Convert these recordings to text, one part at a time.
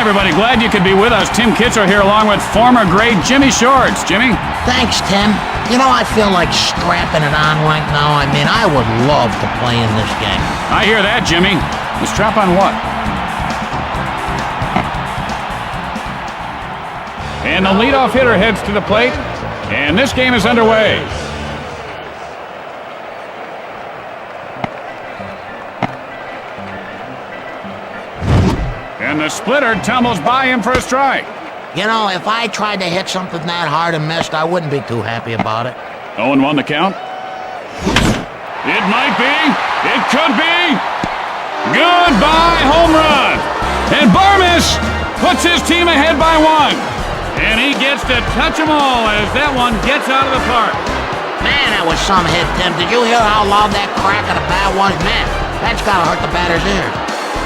everybody. Glad you could be with us. Tim Kitzer here along with former great Jimmy Shorts. Jimmy? Thanks, Tim. You know, I feel like strapping it on right now. I mean, I would love to play in this game. I hear that, Jimmy. The strap on what? And the leadoff hitter heads to the plate. And this game is underway. And the splitter tumbles by him for a strike. You know, if I tried to hit something that hard and missed, I wouldn't be too happy about it. 0-1 the count. It might be. It could be. Goodbye home run. And Barmis puts his team ahead by 1. And he gets to touch them all as that one gets out of the park. Man, that was some hit, Tim. Did you hear how loud that crack of the bat was? Man, that's gotta hurt the batter's ears.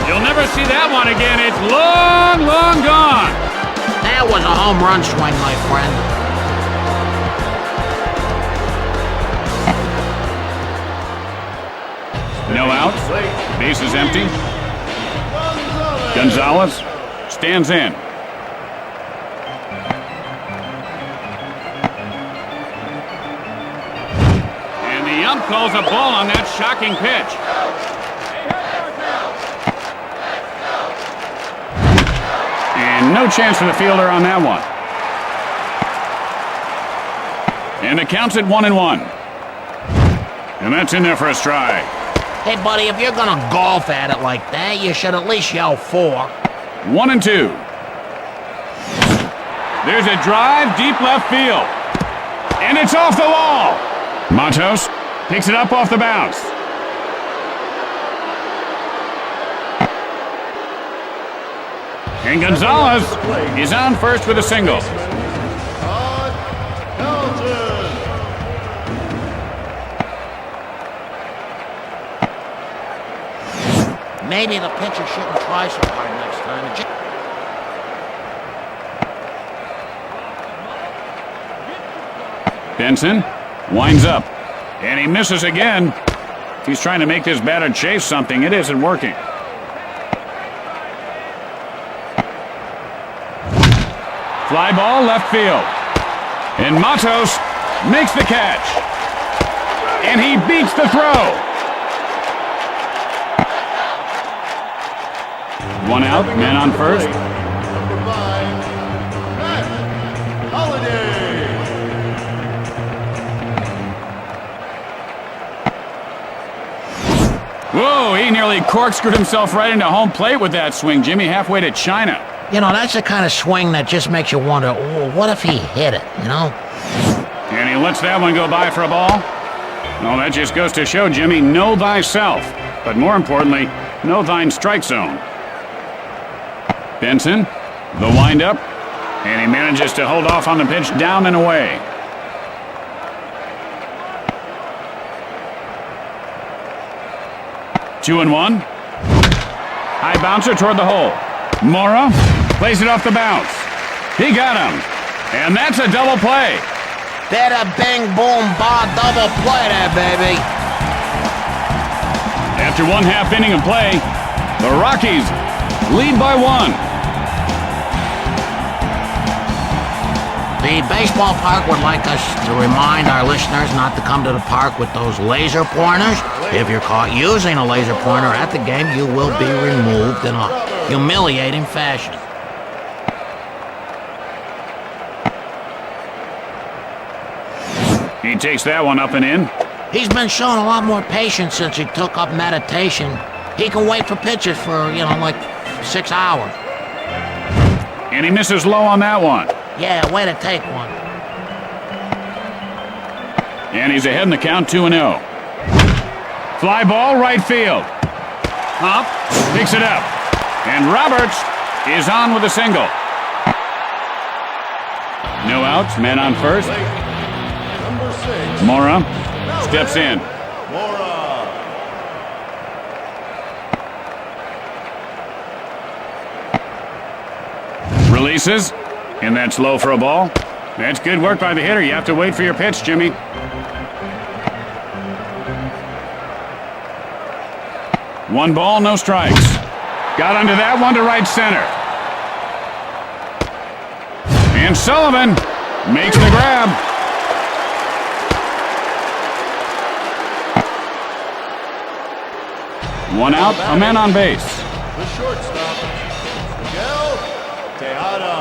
You'll never see that one again. It's long, long gone. That was a home run swing, my friend. No outs. Base is empty. Gonzalez stands in. And the ump calls a ball on that shocking pitch. And no chance for the fielder on that one. And the count's at 1-1. And that's in there for a strike. Hey, buddy, if you're gonna golf at it like that, you should at least yell 4. 1-2. There's a drive deep left field. And it's off the wall. Matos picks it up off the bounce. And Gonzalez is on first with a single. Maybe the pitcher shouldn't try so hard next time. Benson winds up. And he misses again. He's trying to make this batter chase something. It isn't working. Fly ball left field. And Matos makes the catch. And he beats the throw. 1 out, man on first. Whoa, he nearly corkscrewed himself right into home plate with that swing. Jimmy halfway to China. You know, that's the kind of swing that just makes you wonder, oh, what if he hit it, you know? And he lets that one go by for a ball. Well, that just goes to show, Jimmy, know thyself. But more importantly, know thine strike zone. Benson, the windup, and he manages to hold off on the pitch down and away. Two and 1. High bouncer toward the hole. Mora plays it off the bounce. He got him. And that's a double play. Bada bing boom ba, double play there, baby. After 1/2 inning of play, the Rockies lead by 1. The baseball park would like us to remind our listeners not to come to the park with those laser pointers. If you're caught using a laser pointer at the game, you will be removed in a humiliating fashion. He takes that one up and in. He's been showing a lot more patience since he took up meditation. He can wait for pitches for, you know, like 6 hours. And he misses low on that one. Yeah, way to take one. And he's ahead in the count, 2-0. Fly ball, right field. Hop picks it up. And Roberts is on with a single. No outs, man on first. Mora steps in. Releases, and that's low for a ball. That's good work by the hitter. You have to wait for your pitch, Jimmy. One ball, no strikes. Got under that one to right center. And Sullivan makes the grab. One out, a man on base. The shortstop, Miguel Tejada.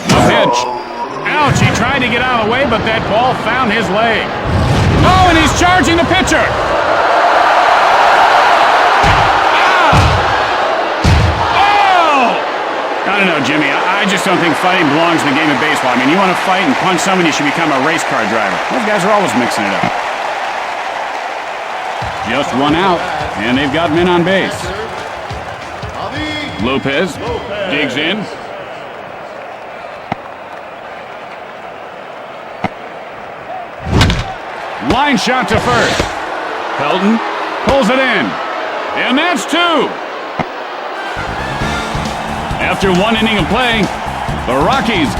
A pitch. Ouch, he tried to get out of the way, but that ball found his leg. Oh, and he's charging the pitcher. I don't know, Jimmy. I just don't think fighting belongs in the game of baseball. I mean, you want to fight and punch someone, you should become a race car driver. Those guys are always mixing it up. Just one out, and they've got men on base. Lopez digs in. Line shot to first. Pelton pulls it in. And that's two. After one inning of play, the Rockies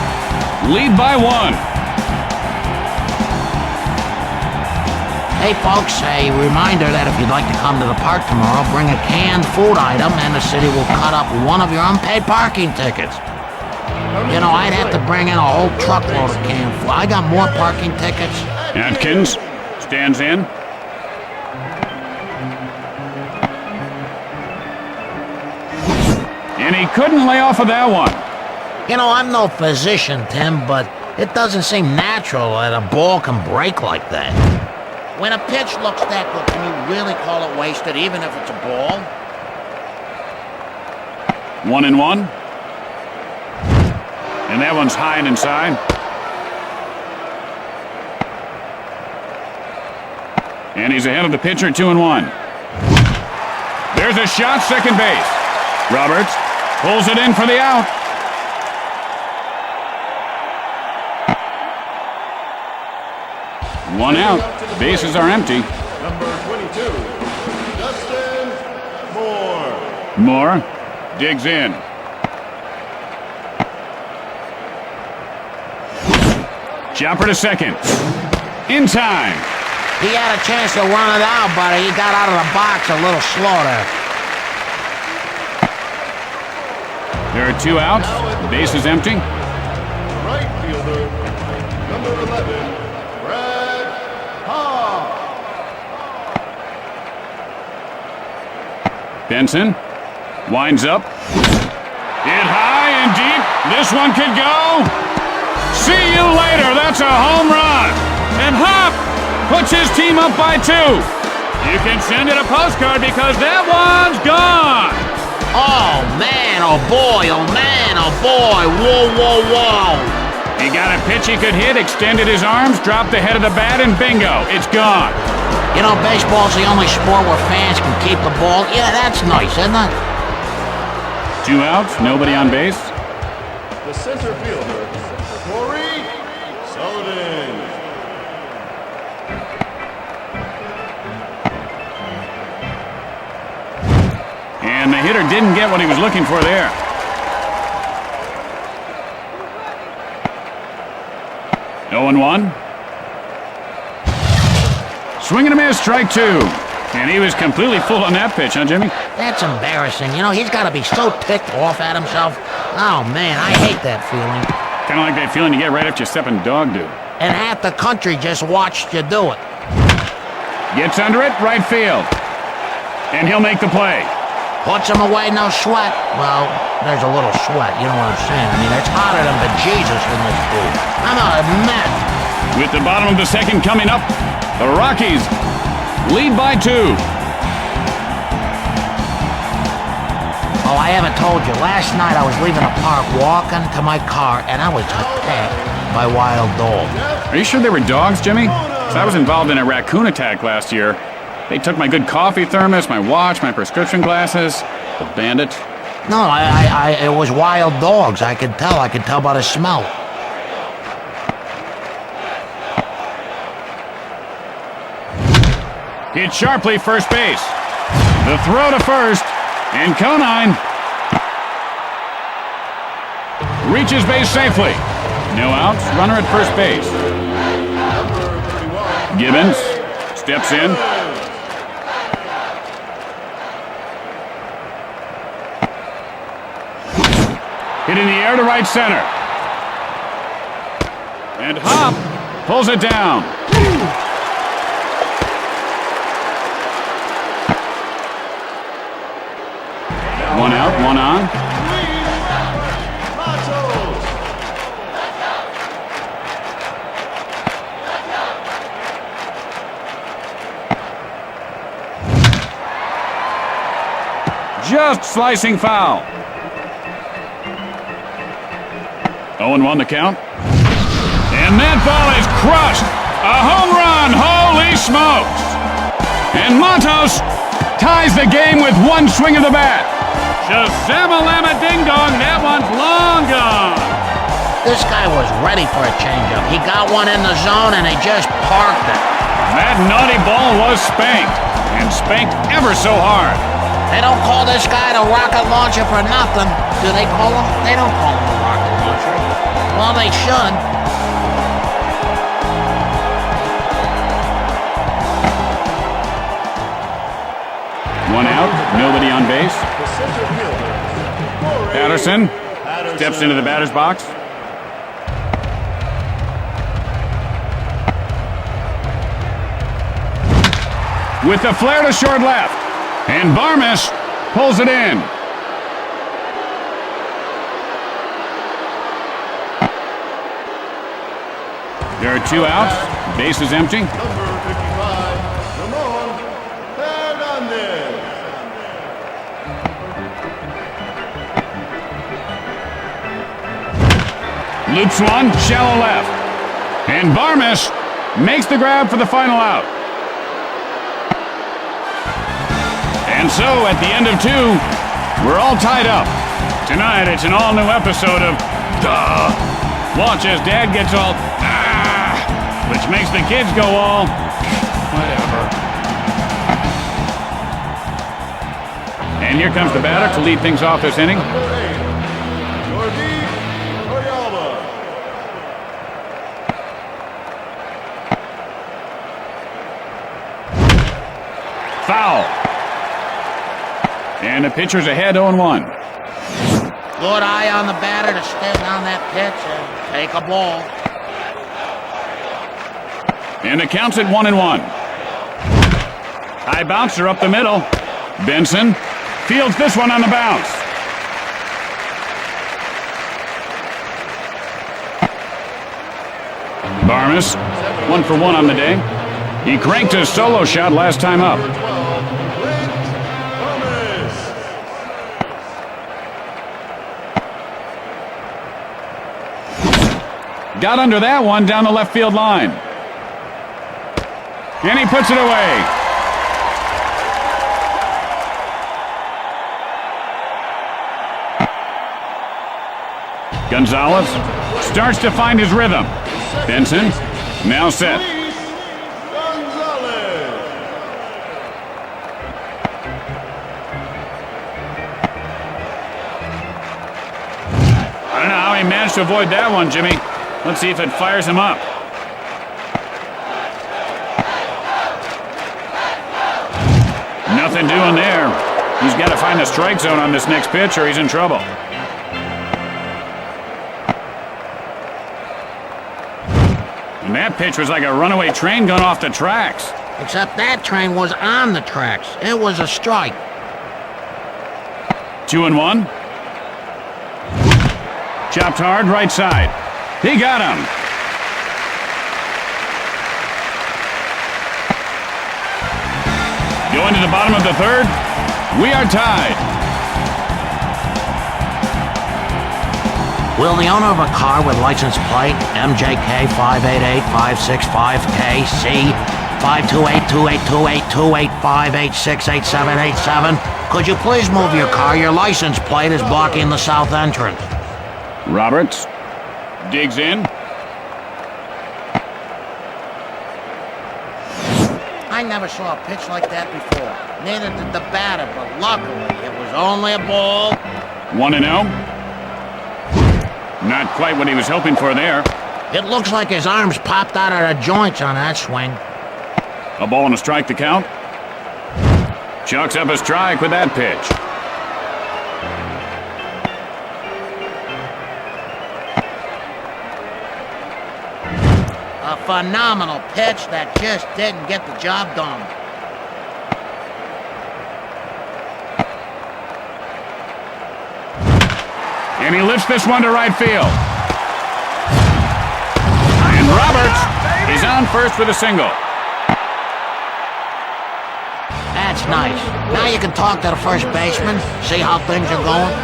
lead by one. Hey folks, a reminder that if you'd like to come to the park tomorrow, bring a canned food item and the city will cut up one of your unpaid parking tickets. You know, I'd have to bring in a whole truckload of canned food. I got more parking tickets. Atkins stands in. And he couldn't lay off of that one. You know, I'm no physician, Tim, but it doesn't seem natural that a ball can break like that. When a pitch looks that good, can you really call it wasted, even if it's a ball? 1-1. And that one's high and inside. And he's ahead of the pitcher, 2-1. There's a shot, second base. Roberts pulls it in for the out. One out. Bases are empty. Number 22, Dustin Moore. Moore digs in. Chopper to second. In time. He had a chance to run it out, but he got out of the box a little slow there. There are two outs. The base is empty. Right fielder, number 11, Brad Ha. Benson winds up. Hit high and deep. This one could go. See you later. That's a home run. And Hop puts his team up by 2. You can send it a postcard because that one's gone. Oh, man, oh, boy, oh, man, oh, boy, whoa, whoa, whoa. He got a pitch he could hit, extended his arms, dropped the head of the bat, and bingo, it's gone. You know, baseball's the only sport where fans can keep the ball. Yeah, that's nice, isn't it? 2 outs, nobody on base. The center fielder, Corey Sullivan. And the hitter didn't get what he was looking for there. Oh, 0-1. Swing and a miss, strike 2. And he was completely full on that pitch, huh, Jimmy? That's embarrassing. You know, he's got to be so ticked off at himself. Oh, man, I hate that feeling. Kind of like that feeling you get right after you step in dog do. And half the country just watched you do it. Gets under it, right field. And he'll make the play. Puts him away, no sweat. Well, there's a little sweat, you know what I'm saying? I mean, it's hotter than bejesus in this booth. I'm a mess. With the bottom of the second coming up, the Rockies lead by 2. Oh, I haven't told you. Last night I was leaving the park, walking to my car, and I was attacked by wild dogs. Are you sure they were dogs, Jimmy? 'Cause I was involved in a raccoon attack last year. They took my good coffee thermos, my watch, my prescription glasses. The bandit. No, it was wild dogs. I could tell by the smell. Hit sharply, first base. The throw to first, and Conine reaches base safely. No outs, runner at first base. Gibbons steps in. Hit in the air to right center. And Hop pulls it down. One out, one on. Just slicing foul. 0-1 the count. And that ball is crushed. A home run. Holy smokes. And Matos ties the game with one swing of the bat. Shazama-lama ding-dong. That one's long gone. This guy was ready for a changeup. He got one in the zone and he just parked it. That naughty ball was spanked. And spanked ever so hard. They don't call this guy the rocket launcher for nothing. Do they call him? They don't call him the rocket launcher. Well, they should. One out, nobody on base. Patterson steps into the batter's box. With the flare to short left. And Barmes pulls it in. There are 2 outs. Base is empty. Number 55, Ramon Hernandez. Loops one, shallow left. And Barmes makes the grab for the final out. And so, at the end of 2, we're all tied up. Tonight, it's an all-new episode of Duh. Watch as Dad gets all which makes the kids go all whatever. And here comes the batter to lead things off this inning. Foul. And the pitcher's ahead 0-1. Good eye on the batter to stay on that pitch and take a ball. And the count's at 1-1. High bouncer up the middle. Benson fields this one on the bounce. Barmes, 1 for 1 on the day. He cranked his solo shot last time up. Got under that one down the left field line. And he puts it away. Gonzalez starts to find his rhythm. Benson now set. I don't know how he managed to avoid that one, Jimmy. Let's see if it fires him up. Nothing doing there. He's got to find the strike zone on this next pitch or he's in trouble. And that pitch was like a runaway train going off the tracks. Except that train was on the tracks. It was a strike. 2-1. Chopped hard, right side. He got him. Going to the bottom of the 3rd. We are tied. Will the owner of a car with license plate MJK 588-565KC 528-2828-285-868787, could you please move your car? Your license plate is blocking the south entrance. Roberts digs in. I never saw a pitch like that before. Neither did the batter, but luckily it was only a ball. 1-0. Not quite what he was hoping for there. It looks like his arms popped out of the joints on that swing. A ball and a strike to count. Chucks up a strike with that pitch. phenomenal pitch that just didn't get the job done. And he lifts this one to right field. And Roberts is on first with a single. That's nice. Now you can talk to the first baseman, see how things are going.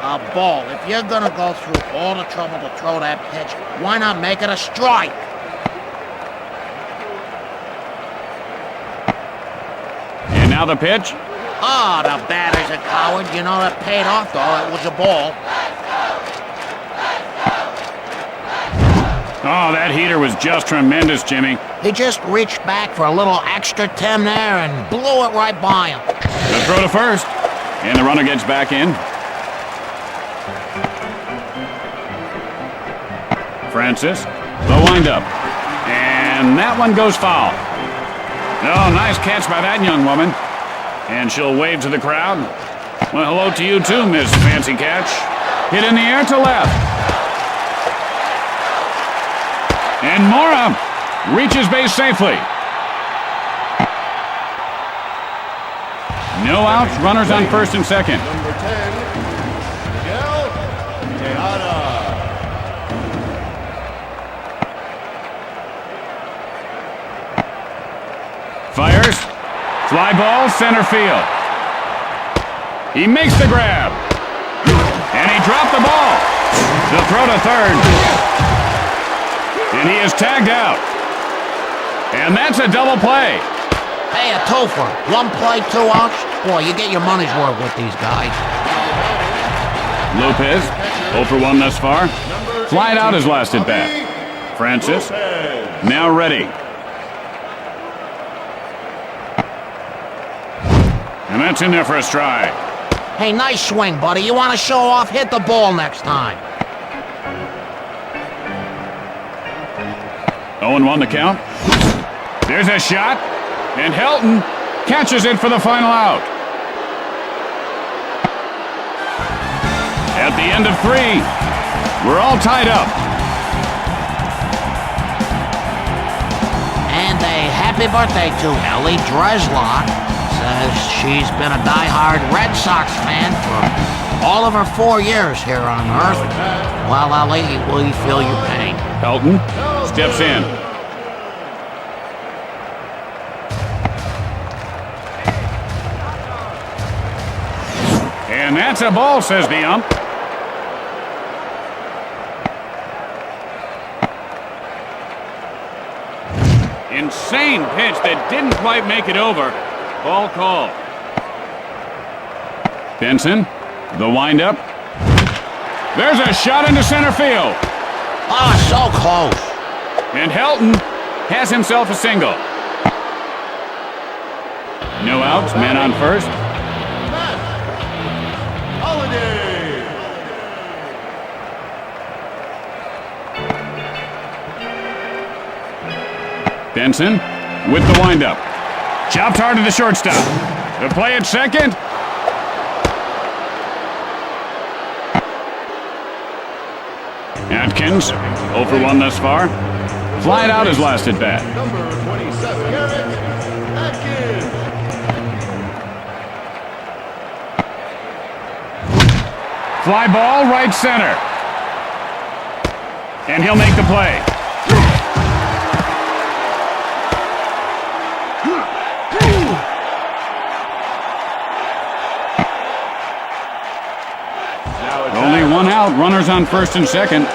A ball. If you're gonna go through all the trouble to throw that pitch, why not make it a strike? And now the pitch. Oh, the batter's a coward. You know, that paid off, though. It was a ball. Oh, that heater was just tremendous, Jimmy. He just reached back for a little extra 10 there and blew it right by him. The throw to first. And the runner gets back in. Francis, the windup. And that one goes foul. Oh, nice catch by that young woman. And she'll wave to the crowd. Well, hello to you too, Miss Fancy Catch. Hit in the air to left. And Mora reaches base safely. No outs, runners on first and second. Number 10, Miguel Tejada. Fires. Fly ball, center field. He makes the grab. And he dropped the ball. The throw to third. And he is tagged out. And that's a double play. Hey, a twofer. 1 play, 2 outs. Boy, you get your money's worth with these guys. Lopez, 0 for 1 thus far. Flied out his last at bat. Francis, now ready. And that's in there for a strike. Hey, nice swing, buddy. You want to show off? Hit the ball next time. 0-1 the count. There's a shot. And Helton catches it for the final out. At the end of 3, we're all tied up. And a happy birthday to Ellie Dreslock. Says she's been a diehard Red Sox fan for all of her 4 years here on Earth. Well, Ellie, we feel your pain. Helton steps in. And that's a ball, says the ump. Insane pitch that didn't quite make it over. Ball call. Benson, the windup. There's a shot into center field. Ah, so close. And Helton has himself a single. No outs, man on first. Holiday. Benson with the windup. Chopped hard to the shortstop. The play at second. Atkins, 0 for 1 thus far. Flied out his last at bat. Number 27, Eric Atkins. Fly ball, right center. And he'll make the play. Only 1 out, runners on first and second. 4.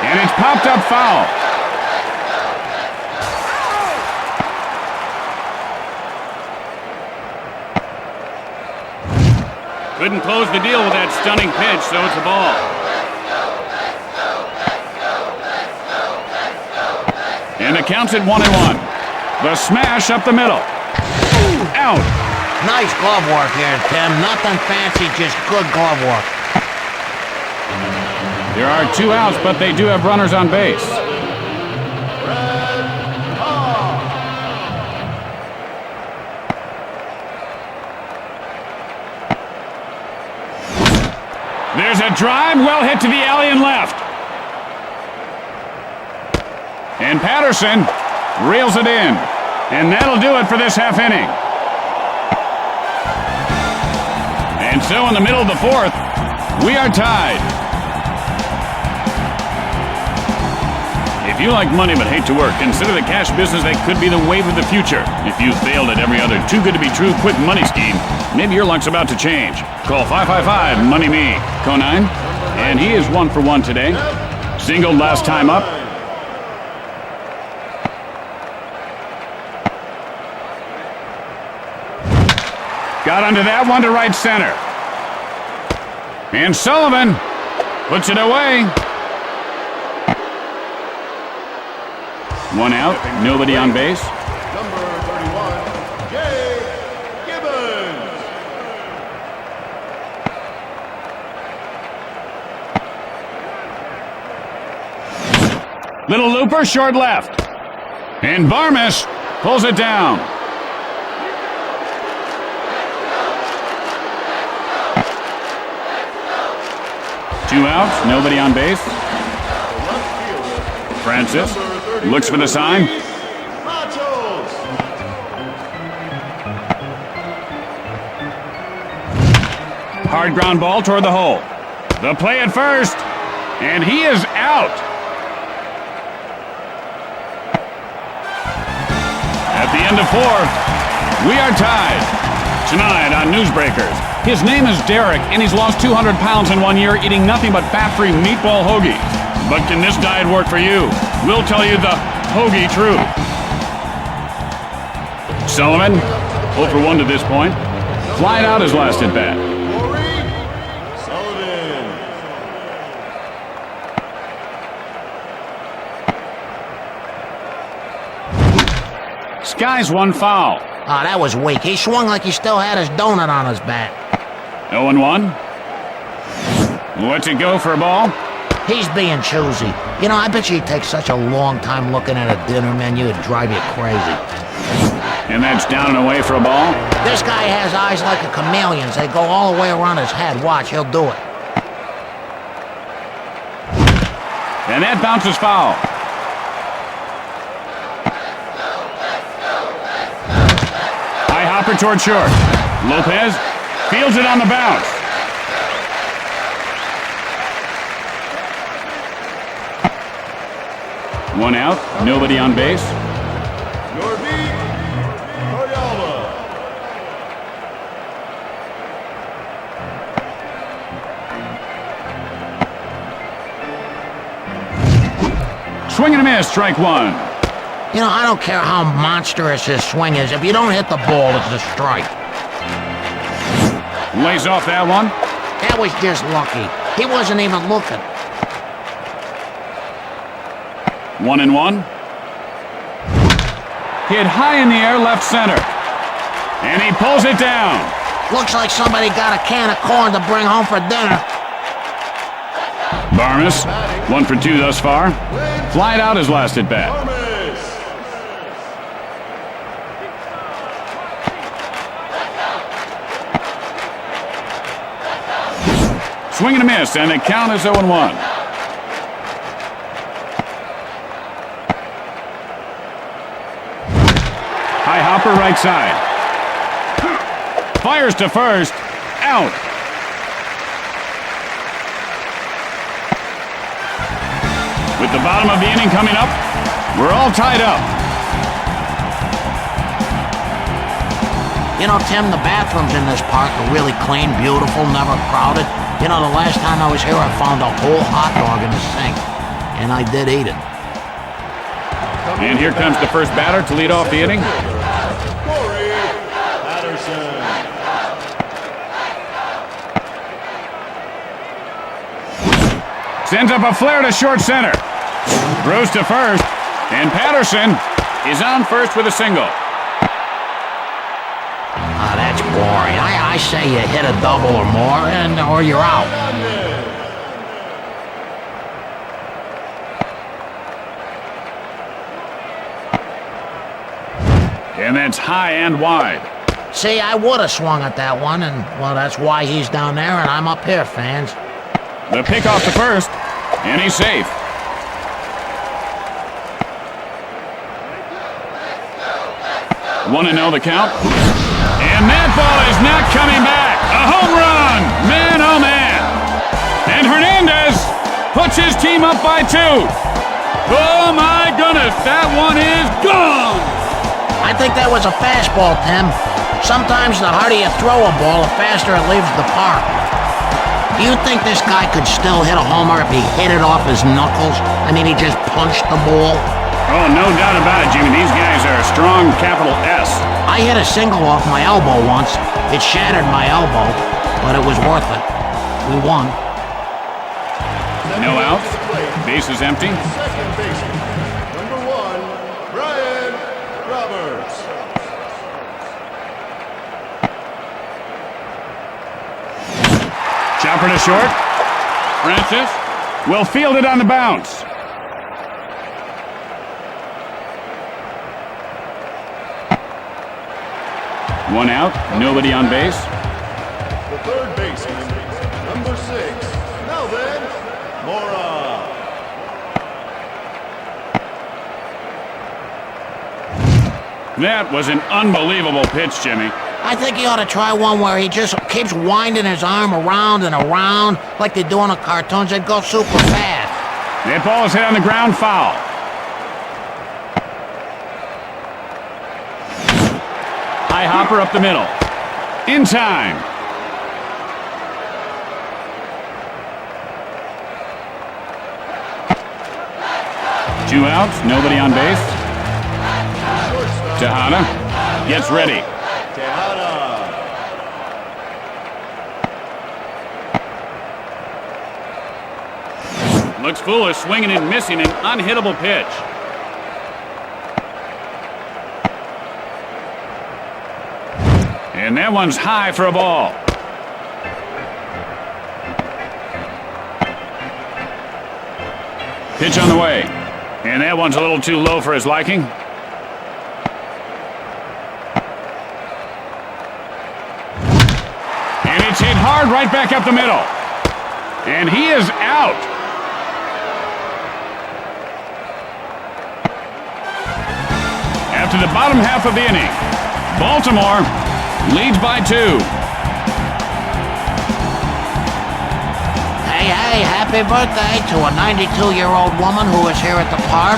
And it's popped up foul. Couldn't close the deal with that stunning pitch, so it's a ball. And it counts at 1-1. The smash up the middle. Out. Nice glove work here, Tim. Nothing fancy, just good glove work. There are 2 outs, but they do have runners on base. There's a drive, well hit to the alley and left. And Patterson reels it in. And that'll do it for this half inning. And so in the middle of the 4th, we are tied. If you like money but hate to work, consider the cash business that could be the wave of the future. If you failed at every other too-good-to-be-true quick money scheme, maybe your luck's about to change. Call 555-MONEY-ME. Conine, and he is 1 for 1 today. Singled last time up. Got under that one to right center. And Sullivan puts it away. 1 out, nobody on base. Number 31, Jay Gibbons. Little looper, short left. And Barmes pulls it down. Two outs, nobody on base. Francis looks for the sign. Hard ground ball toward the hole. The play at first, and he is out. At the end of 4, we are tied. Tonight on Newsbreakers, his name is Derek, and he's lost 200 pounds in 1 year eating nothing but fat-free meatball hoagies. But can this diet work for you? We'll tell you the hoagie truth. Sullivan, 0 for 1 to this point. Flying out his last at bat. Skies 1 foul. Oh, that was weak. He swung like he still had his donut on his bat. 0-1. Lets it go for a ball. He's being choosy. You know, I bet you he'd take such a long time looking at a dinner menu, it'd drive you crazy. And that's down and away for a ball. This guy has eyes like a chameleon's. They go all the way around his head. Watch, he'll do it. And that bounces foul. High hopper toward short. Lopez fields it on the bounce. One out, nobody on base. Swing and a miss, strike 1. You know, I don't care how monstrous his swing is. If you don't hit the ball, it's a strike. Lays off that one. That was just lucky. He wasn't even looking. 1-1. Hit high in the air, left center. And he pulls it down. Looks like somebody got a can of corn to bring home for dinner. Barmes, 1 for 2 thus far. Flied out his last at bat. Swing and a miss, and the count is 0-1. High hopper right side. Fires to first. Out. With the bottom of the inning coming up, we're all tied up. You know, Tim, the bathrooms in this park are really clean, beautiful, never crowded. You know, the last time I was here, I found a whole hot dog in the sink, and I did eat it. And here comes the first batter to lead off the inning. Sends up a flare to short center. Throws to first, and Patterson is on first with a single. That's boring. I say you hit a double or more, or you're out. And that's high and wide. See, I would have swung at that one, and, well, that's why he's down there and I'm up here, fans. The pick off the first, and he's safe. Want to know the count? And that ball is not coming back. A home run! Man, oh man! And Hernandez puts his team up by 2. Oh my goodness, that one is gone! I think that was a fastball, Tim. Sometimes the harder you throw a ball, the faster it leaves the park. Do you think this guy could still hit a homer if he hit it off his knuckles? I mean, he just punched the ball? Oh, no doubt about it, Jimmy. These guys are a strong capital S. I hit a single off my elbow once. It shattered my elbow, but it was worth it. We won. No outs. Base is empty. Second baseman, number 1, Brian Roberts. Chopper to short. Francis will field it on the bounce. One out, nobody on base. The third baseman, number 6, Melvin Mora. That was an unbelievable pitch, Jimmy. I think he ought to try one where he just keeps winding his arm around and around like they do in the cartoons. They'd go super fast. That ball is hit on the ground, foul. High hopper up the middle. In time. Two outs, nobody on base. Tejada gets ready. Tejada. Looks foolish, swinging and missing an unhittable pitch. And that one's high for a ball. Pitch on the way. And that one's a little too low for his liking. And it's hit hard right back up the middle. And he is out. After the bottom half of the inning, Baltimore leads by 2. Hey, happy birthday to a 92-year-old woman who is here at the park.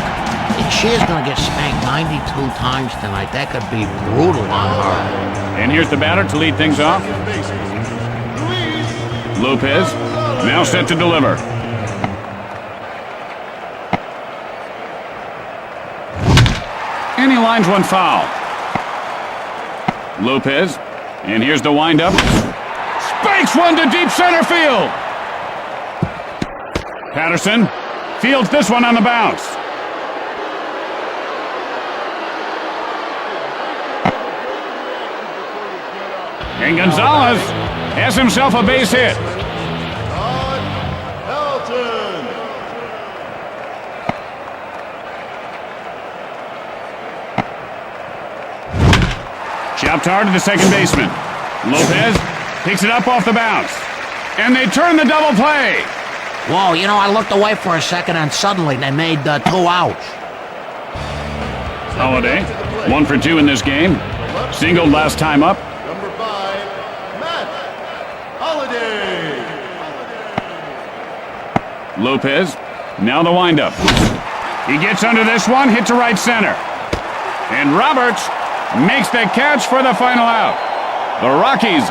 She is going to get spanked 92 times tonight. That could be brutal on her. And here's the batter to lead things off. Lopez, now set to deliver. And he lines one foul. Lopez, and here's the windup. Spanks one to deep center field. Patterson fields this one on the bounce. And Gonzalez has himself a base hit. Todd Helton. Chopped hard to the second baseman. Lopez picks it up off the bounce. And they turn the double play. Whoa, you know, I looked away for a second and suddenly they made 2 outs. Holiday, 1 for 2 in this game. Singled last time up. Number 5, Matt Holliday. Lopez, now the windup. He gets under this one, hit to right center. And Roberts makes the catch for the final out. The Rockies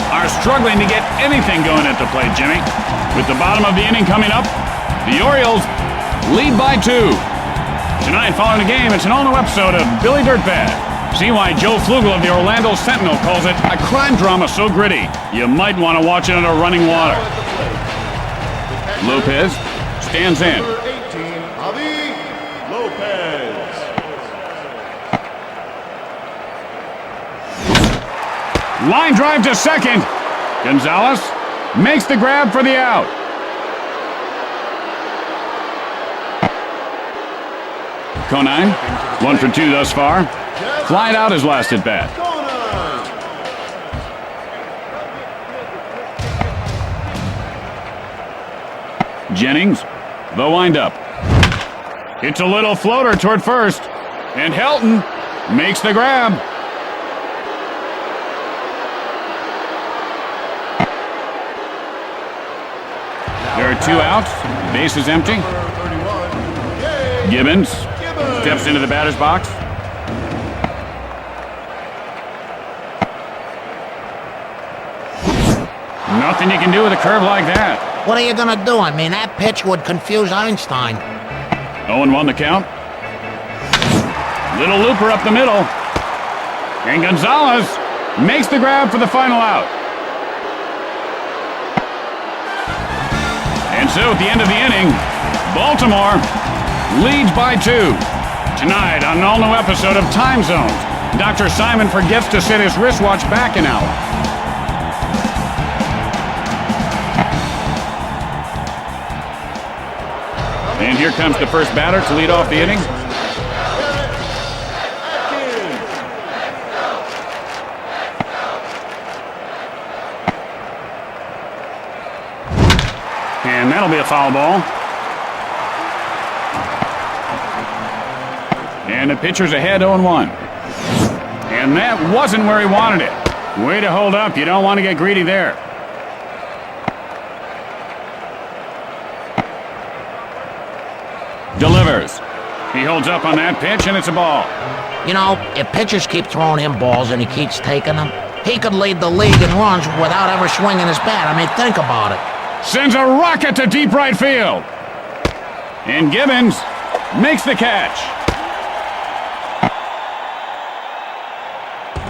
are struggling to get anything going at the plate, Jimmy. With the bottom of the inning coming up, the Orioles lead by 2. Tonight, following the game, it's an all-new episode of Billy Dirtbag. See why Joe Flugel of the Orlando Sentinel calls it a crime drama so gritty, you might want to watch it under running water. Lopez stands in. Number 18, Javi Lopez. Line drive to second. Gonzalez makes the grab for the out. Conine, 1 for 2 thus far. Flied out his last at bat. Jennings, the windup. It's a little floater toward first. And Helton makes the grab. There are 2 outs. Base is empty. Gibbons steps into the batter's box. Nothing you can do with a curve like that. What are you gonna do? I mean, that pitch would confuse Einstein. 0-1 the count. Little looper up the middle. And Gonzalez makes the grab for the final out. And so at the end of the inning, Baltimore leads by 2. Tonight on an all-new episode of Time Zones, Dr. Simon forgets to set his wristwatch back an hour. And here comes the first batter to lead off the inning. And that'll be a foul ball. And the pitcher's ahead 0-1. And that wasn't where he wanted it. Way to hold up. You don't want to get greedy there. Delivers. He holds up on that pitch, and it's a ball. You know, if pitchers keep throwing him balls and he keeps taking them, he could lead the league in runs without ever swinging his bat. I mean, think about it. Sends a rocket to deep right field. And Gibbons makes the catch.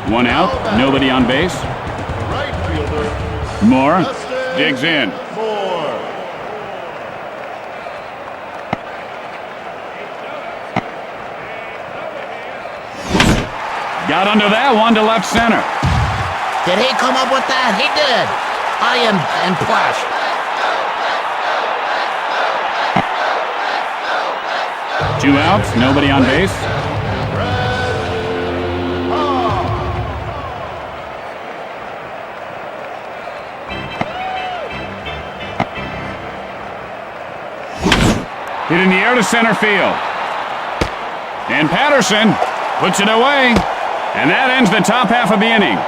1 out, nobody on base. Right fielder. Moore digs in. Moore. Got under that one to left center. Did he come up with that? He did. I am impressed. Two outs, nobody on base. Hit in the air to center field. And Patterson puts it away. And that ends the top half of the inning.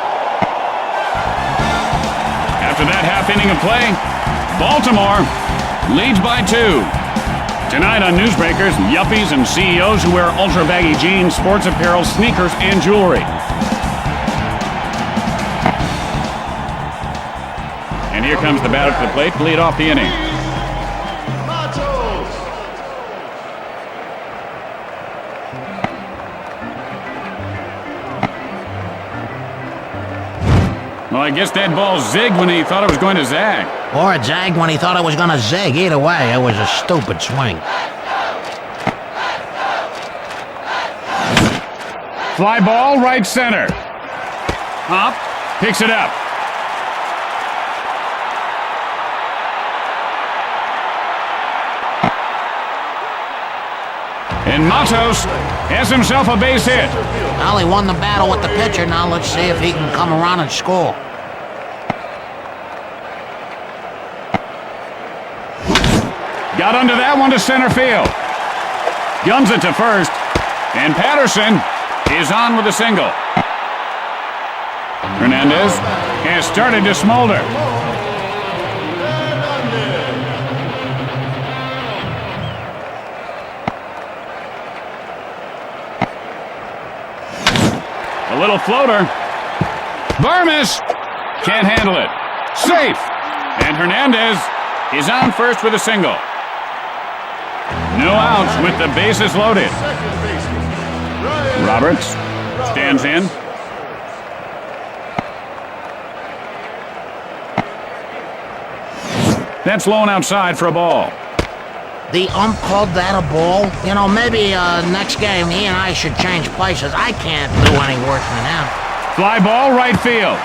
After that half inning of play, Baltimore leads by 2. Tonight on Newsbreakers, yuppies and CEOs who wear ultra-baggy jeans, sports apparel, sneakers, and jewelry. And here comes the batter to the plate to lead off the inning. Well, I guess that ball zigged when he thought it was going to zag. Or it zagged when he thought it was going to zig. Either way, it was a stupid swing. Fly ball, right center. Up, picks it up. And Matos has himself a base hit. Well, he won the battle with the pitcher. Now let's see if he can come around and score. Got under that one to center field. Guns it to first. And Patterson is on with a single. Hernandez has started to smolder. A little floater. Barmes can't handle it. Safe. And Hernandez is on first with a single. No outs with the bases loaded. Roberts stands in. That's low and outside for a ball. The ump called that a ball? You know, maybe next game he and I should change places. I can't do any worse than him. Fly ball, right field.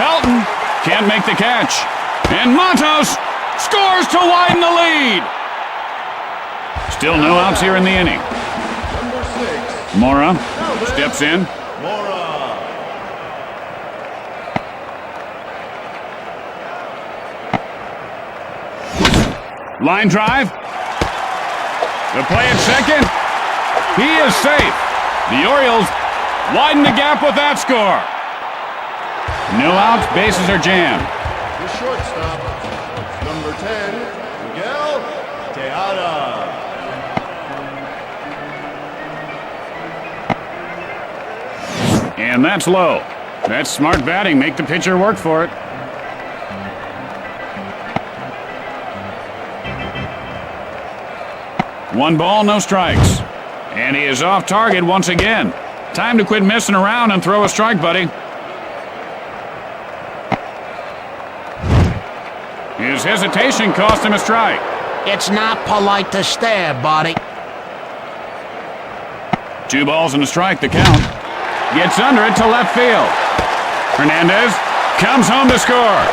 Helton can't make the catch. And Matos scores to widen the lead. Still no outs here in the inning. Mora steps in. Mora. Line drive. The play at second. He is safe. The Orioles widen the gap with that score. No outs, bases are jammed. The shortstop, number 10, Miguel Tejada. And that's low. That's smart batting. Make the pitcher work for it. One ball, no strikes. And he is off target once again. Time to quit messing around and throw a strike, buddy. His hesitation cost him a strike. It's not polite to stare, buddy. 2 balls and a strike, the count. Gets under it to left field. Hernandez comes home to score.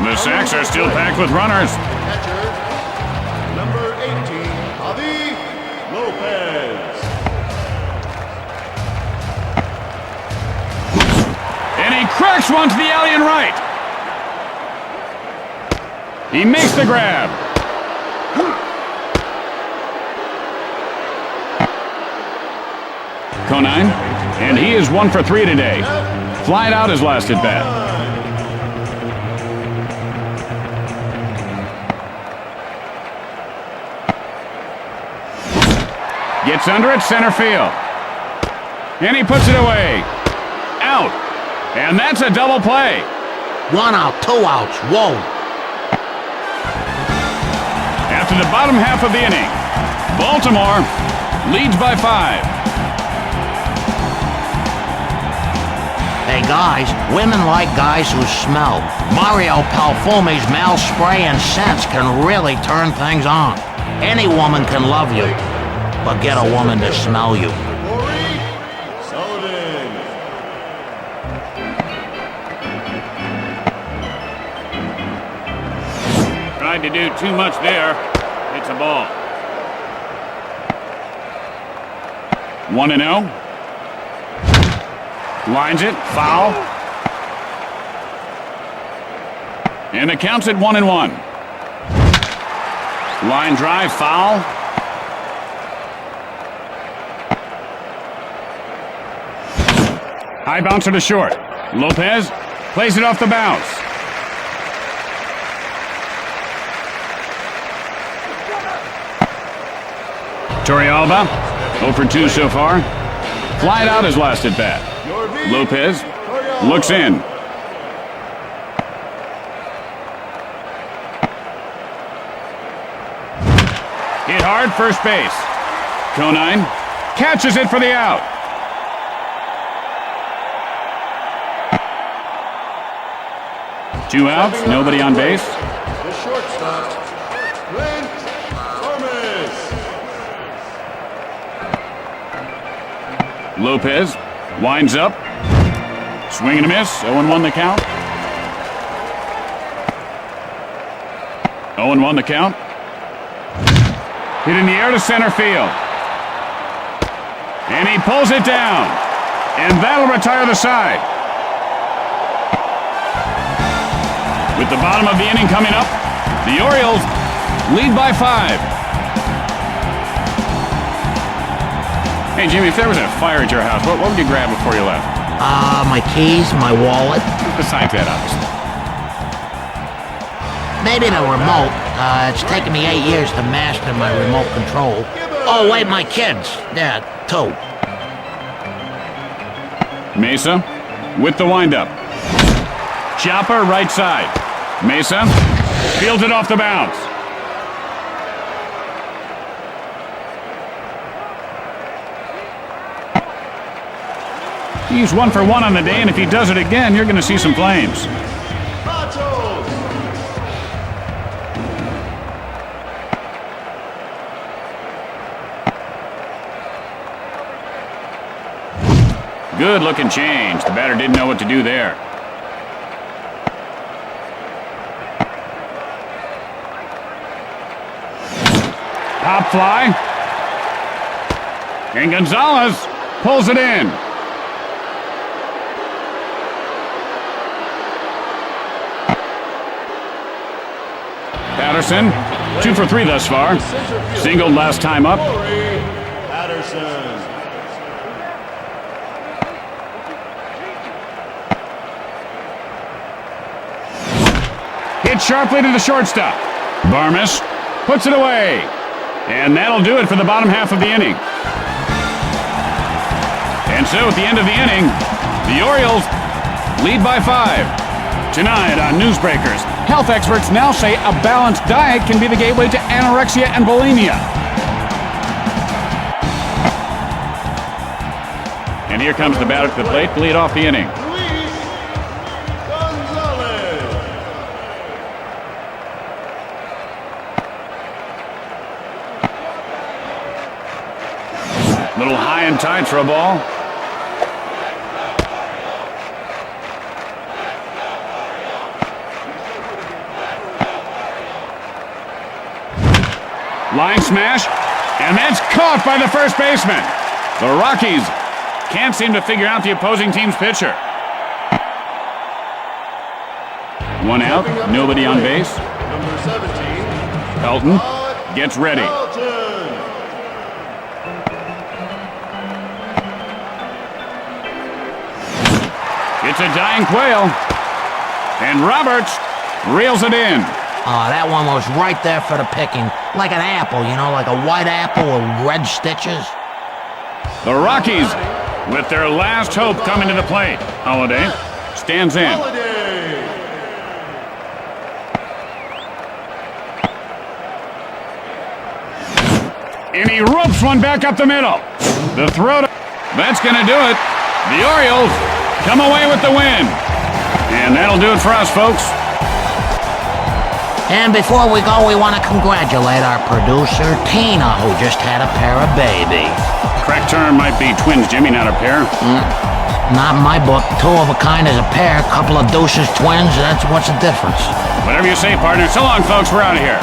The sacks are still packed with runners. Catcher, number 18, Javi Lopez. And he cracks one to the alley and right. He makes the grab. Conine, and he is 1 for 3 today. Flied out his last at bat. Gets under it, center field. And he puts it away. Out. And that's a double play. 1 out, 2 outs. Whoa. After the bottom half of the inning, Baltimore leads by 5. Hey guys, women like guys who smell. Mario Palfume's male spray and scents can really turn things on. Any woman can love you, but get a woman to smell you. Corey Sullivan. Tried to do too much there. It's a ball. 1-0. Lines it, foul. And the count's at 1-1. Line drive, foul. High bouncer to short. Lopez plays it off the bounce. Torrealba, 0 for 2 so far. Flied out his last at bat. Lopez looks in. Hit hard, first base. Conine catches it for the out. Two outs, nobody on base. The shortstop, Clint Thomas. Lopez winds up. Swing and a miss. 0-1 the count. 0-1 the count. Hit in the air to center field. And he pulls it down. And that'll retire the side. With the bottom of the inning coming up, the Orioles lead by 5. Hey, Jimmy, if there was a fire at your house, what would you grab before you left? My keys, my wallet, Besides that, obviously. maybe the remote. It's taken me 8 years to master my remote control. Oh, wait, my kids. Yeah, 2. Mesa with the windup. Chopper right side. Mesa fields it off the bounce. He's 1 for 1 on the day, and if he does it again, you're going to see some flames. Matos. Good looking change. The batter didn't know what to do there. Pop fly. And Gonzalez pulls it in. Patterson, 2 for 3 thus far. Singled last time up. Patterson. Hit sharply to the shortstop. Barmes puts it away. And that'll do it for the bottom half of the inning. And so at the end of the inning, the Orioles lead by 5. Tonight on Newsbreakers, health experts now say a balanced diet can be the gateway to anorexia and bulimia. And here comes the batter to the plate to lead off the inning. Little high and tight for a ball. Line smash, and that's caught by the first baseman. The Rockies can't seem to figure out the opposing team's pitcher. 1 out, nobody on base. Number 17. Pelton gets ready. It's a dying quail, and Roberts reels it in. Oh, that one was right there for the picking. Like an apple, you know, like a white apple with red stitches. The Rockies, with their last hope coming to the plate. Holiday stands in. And he ropes one back up the middle. The throw to... That's going to do it. The Orioles come away with the win. And that'll do it for us, folks. And before we go, we want to congratulate our producer, Tina, who just had a pair of babies. Correct term might be twins, Jimmy, not a pair. Not in my book. 2 of a kind is a pair. Couple of deuces twins, what's the difference? Whatever you say, partner. So long, folks. We're out of here.